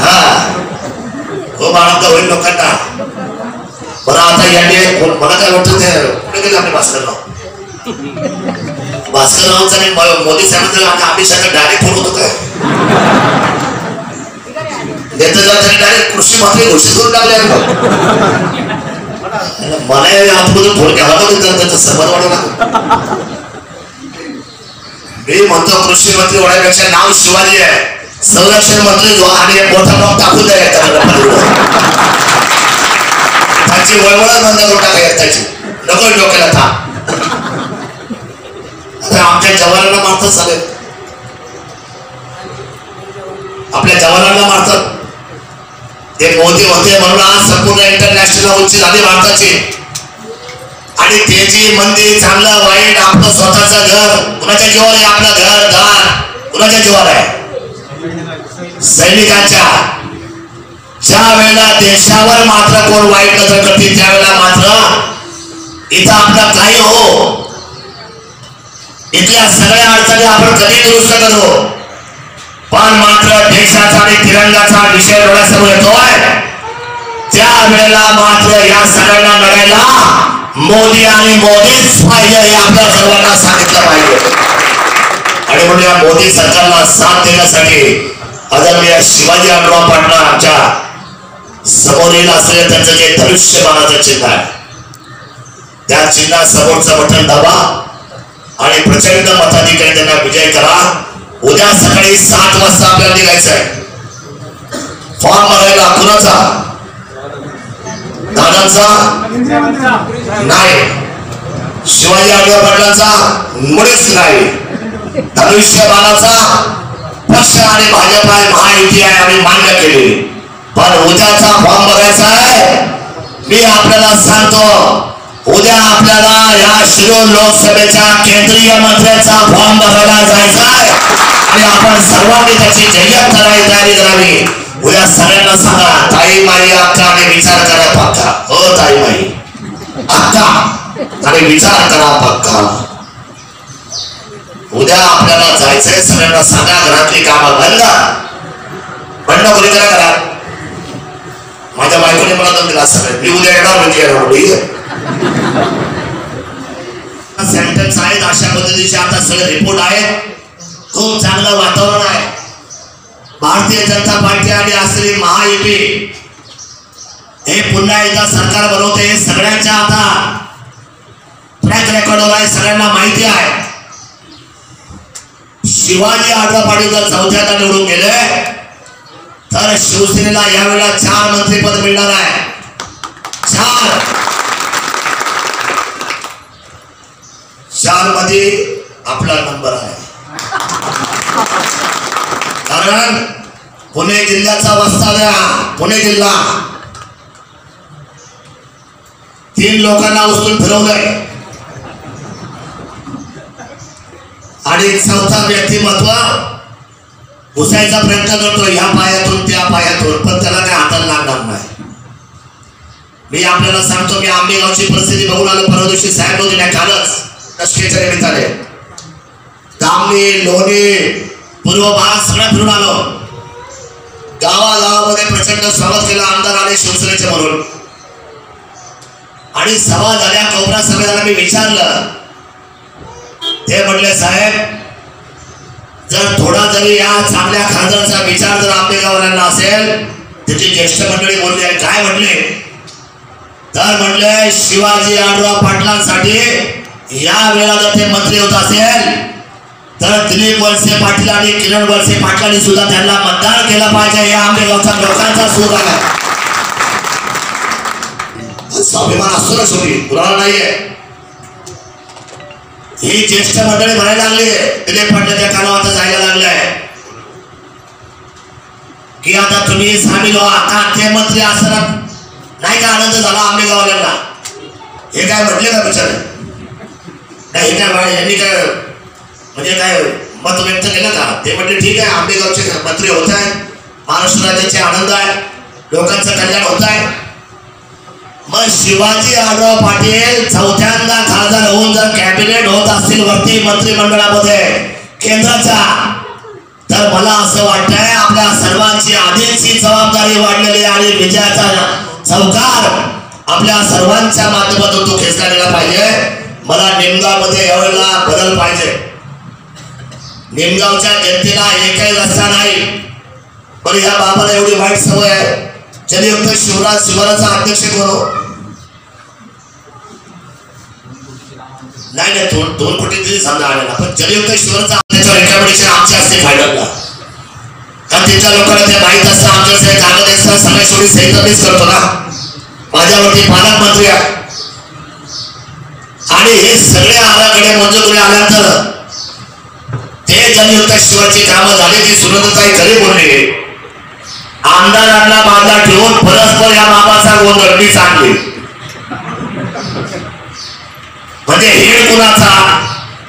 हा खूप आनंद होईल लोकांना. बरं आता यांनी मला काय वाटतं ते कुठे गेले आपले भास्करराव आणि मोदी साहेबांचं आम्ही सगळं डायरेक्ट फोन होतो काय डायरेक्ट कृषी मंत्री घोषित करून टाकले. मला आतमधून फोन घ्यावा त्याचा संबंध वाढवला. मी म्हणतो कृषी मंत्री होण्यापेक्षा नाव शिवाजी आहे, संरक्षण मंत्री जो आणि मोठा नाव टाकून द्या त्याची वळवळ बंद करून टाका त्याची नको डोक्याला थांब. आमच्या जवानांना मारतात चालेल, आपल्या जवानांना मारतात. ते मोदी होते म्हणून आज संपूर्ण इंटरनॅशनल उंची झाली भारताची. आणि त्याची मंदी चांगलं वाईट आपलं स्वतःचं घर कुणाच्या जीवावर आहे, आपलं घर दार कुणाच्या जीवावर आहे, सैनिकांच्या. ज्या वेळेला देशावर मात्र कोण वाईट नजर करतील त्यावेळेला मात्र इथं आपलं काही हो, इथल्या सगळ्या अडचणी आपण कधी दुरुस्त करू, पण मात्र देशाचा आणि तिरंगाचा विषय डोळ्यासमोर येतोय त्या वेळेला मात्र या सगळ्यांना लढायला मोदी आणि मोदीच पाहिजे हे आपल्या सर्वांना सांगितलं पाहिजे. आणि म्हणून या मोदी सरकारला साथ देण्यासाठी आदरणीय शिवाजी आढळराव पाटला आमच्या समोरील असलेलं त्यांचं जे धनुष्यबाणाचं चिन्ह आहे त्या चिन्हा समोरचं बटन दाबा आणि प्रचंड मताधिकारी त्यांना विजय करा. उद्या सकाळी 7 वाजता आपल्याला निघायचं आहे. फॉर्म भरायला कुणाचा, दादांचा नाही, शिवाजी आढळराव पाटलांचा मुळीच नाही, धनुष्यबाणाचा पक्ष आणि भाजप आहे, महायुती आहे आम्ही मान्य केली. पण उद्याचा फॉर्म बघायचा आहे. मी आपल्याला सांगतो उद्या आपल्याला या शिरूर लोकसभेच्या केंद्रीय मंत्र्याचा फॉर्म बघायला जायचा आहे आणि आपण सर्वांनी त्याची जय्यत तयारी करावी. उद्या सगळ्यांना सांगा ताई माई अक्का आणि विचार करा पक्का. हो ताई माई अक्का आणि विचार करा पक्का. उद्या आपल्याला जायचंय, सगळ्यांना सांगा घरातली कामं बंद कोणी करा करा. माझ्या बायकोने मला दम दिला सगळं, मी उद्या येणार म्हणजे येणार. सेंटेन्स आहेत अशा पद्धतीचे आता सगळे रिपोर्ट आहेत. खूप चांगलं वातावरण आहे. भारतीय जनता पार्टी आणि असलेली महायुती हे पुन्हा एकदा सरकार बनवते. हे सगळ्यांच्या आता ट्रॅक रेकॉर्डवर आहे, सगळ्यांना माहिती आहे. शिवाजी आढळराव पाटील जर चौथ्यांदा निवडून गेले तर शिवसेनेला यावेळेला 4 मंत्रिपद मिळणार आहे. 4 मध्ये आपला नंबर आहे. कारण पुणे जिल्ह्याचा वस्ताद, पुणे जिल्हा 3 लोकांना उचलून फिरवलंय आणि चौथा व्यक्तिमत्व घुसायचा प्रयत्न करतो ह्या पायातून त्या पायातून, पण त्याला काय हाताला लागणार नाही. मी आपल्याला सांगतो, मी आंबेगावची परिस्थिती बघून आलो. परवा दिवशी साहेब होते नाही कालच दशकेच्या निमित्ताने दामणी लोणी पूर्व भाग सगळं फिरून आलो. गावागावामध्ये प्रचंड स्वागत केलं. आमदार आले शिवसेनेचे म्हणून आणि सभा झाल्या, कोपरा सभा झाला. मी विचारलं, ते म्हटले साहेब जर थोडा जरी या चांगल्या खासदाराचा विचार जर आंबेगाववाल्यांना असेल. त्याची ज्येष्ठ मंडळी बोलली आहे. काय म्हटले तर म्हटले शिवाजी आढळराव पाटलांसाठी या वेळेला जर ते मंत्री होत असेल तर दिलीप वळसे पाटील आणि किरण वळसे पाटलांनी सुद्धा त्यांना मतदान केलं पाहिजे. या आंबेगावच्या लोकांचा सूर आहे. स्वाभिमान असतो ना शेवटी, कुणाला नाहीये. ही ज्येष्ठ मंडळी म्हणायला लागली, दिलीप पाटलांच्या कानावर जायला लागलाय की आता तुम्ही सामील व्हा. आता ते मंत्री असताना नाही का आनंद झाला आंबेगाववाल्यांना. हे काय म्हटले का बिचारे नाही, हे काय यांनी काय म्हणजे काय मत व्यक्त केलं का? ते म्हटले ठीक आहे, आंबेगावचे मंत्री होत आहे, महाराष्ट्र राज्याचे आनंद आहे, लोकांचं कल्याण होत आहे. मग शिवाजी आढळराव पाटील चौथ्यांदा खासदार होऊन जर कॅबिनेट होत असतील वरती मंत्रिमंडळामध्ये केंद्राचा, तर मला असं वाटतंय आपल्या सर्वांची आधीची जबाबदारी वाढलेली आणि विजयाचा चौकार आपल्या सर्वांच्या माध्यमातून तो खेचला गेला पाहिजे. मला निमगावमध्ये यावेळेला बदल पाहिजे. निमगावच्या जनतेला एकही रस्ता नाही, पण या बाबाला एवढी वाईट सवय आहे. जलयुक्त शिवराज शिवराचा अध्यक्ष कोण? नाही दोन कोटी तरी समजा आलेला, पण जलयुक्त शिवराचा त्याच्यावर रिकमेंडेशन आमच्या असते फायनलला. कारण तिथल्या लोकांना ते माहीत असतं आमच्याकडे कागद असतात, सगळ्या शेवटी सही मीच करतो ना. माझ्यावरती पालकमंत्री आहे आणि हे सगळे आराखडे मंजूर आल्यानंतर ते जलयुक्त शिवाची कामं झाली. ती सुनंदाताई घरी बोलली, आमदारांना बांधा ठेवून परस्पर या बाबाचा गोंधळ मी चांगली. म्हणजे हेड कुणाचा?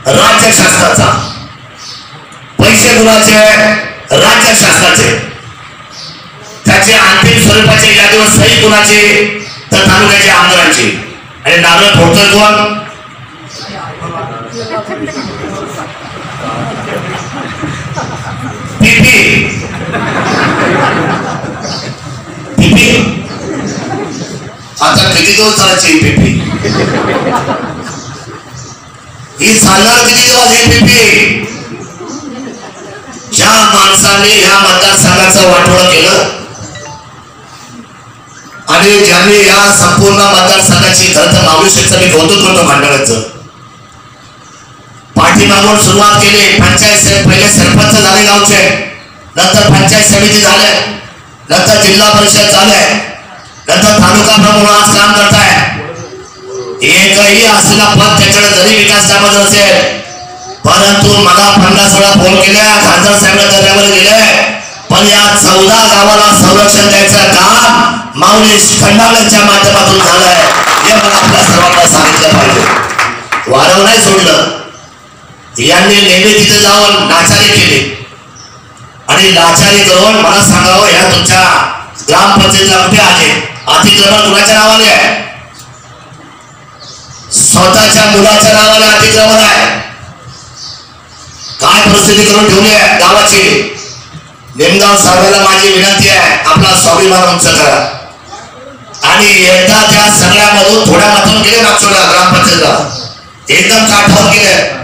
राज्य शासनाचा. पैसे कुणाचे? राज्य शासनाचे. त्याचे अंतिम स्वरूपाचे यादीवर सही कुणाची? तर तालुक्याच्या आमदारांची. आणि नारळ फोडतोय कोण? पीपी पीपी. आता किती दिवस चालायची पीपी? ही चालणार किती दिवस ही पीपी? ज्या माणसाने ह्या मतदारसंघाचं वाटोळं केलं आणि ज्यांनी या संपूर्ण मतदारसंघाची खरं तर मावळीचं मी कौतुक करतो मंडळाचं. पाठीमागून सुरुवात केली. पंचायत पहिले सरपंच झाले गावचे, नंतर पंचायत समिती झाले, नंतर जिल्हा परिषद झाले, नंतर तालुका प्रमुख आज काम करताय. एकही असलेला पद त्याच्याकडे जरी विकास कामात असेल, परंतु मला 50 वेळा फोन केल्या, खासदार साहेब दर्यावर गेले, पण या 14 गावाला संरक्षण द्यायचं काम माऊली खंडाळ्यांच्या माध्यमातून झालंय. हे मला आपल्या सर्वांना सांगितलं पाहिजे. वारंवार नाही सोडलं. यांनी नेहमी तिथे जाऊन लाचारी केली आणि लाचारी करून मला सांगावं या तुमच्या ग्रामपंचायतीला कुठे आहे अतिक्रमण कुणाच्या नावाने आहे? स्वतःच्या मुलाच्या नावाने अतिक्रमण आहे. काय परिस्थिती करून ठेवली आहे गावाची? निमगाव साहेबांना माझी विनंती आहे, आपला स्वाभिमान उंच करा. आणि एकदा त्या सगळ्यामधून थोड्या मातून गेले मागच्या ग्रामपंचायतीला एकदम काठावर गेले.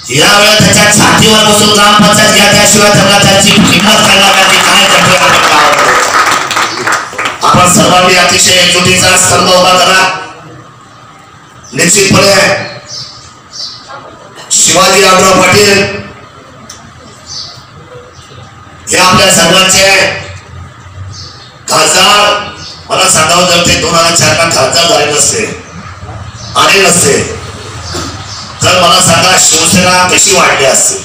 यावेळेला त्याच्या छातीवर बसून ग्रामपंचायत घ्या, त्याशिवाय त्यांना त्याची किंमत करणार नाही. काय करतोय आपण सर्वांनी अतिशय एकजुटीचा स्तंभ उभा करा. निश्चितपणे शिवाजी रावराव पाटील हे आपल्या सर्वांचे खासदार. मला सांगावं जर ते 2004 ला खासदार झाले नसते आले नसते तर मला सांगा शिवसेना कशी वाढली असते?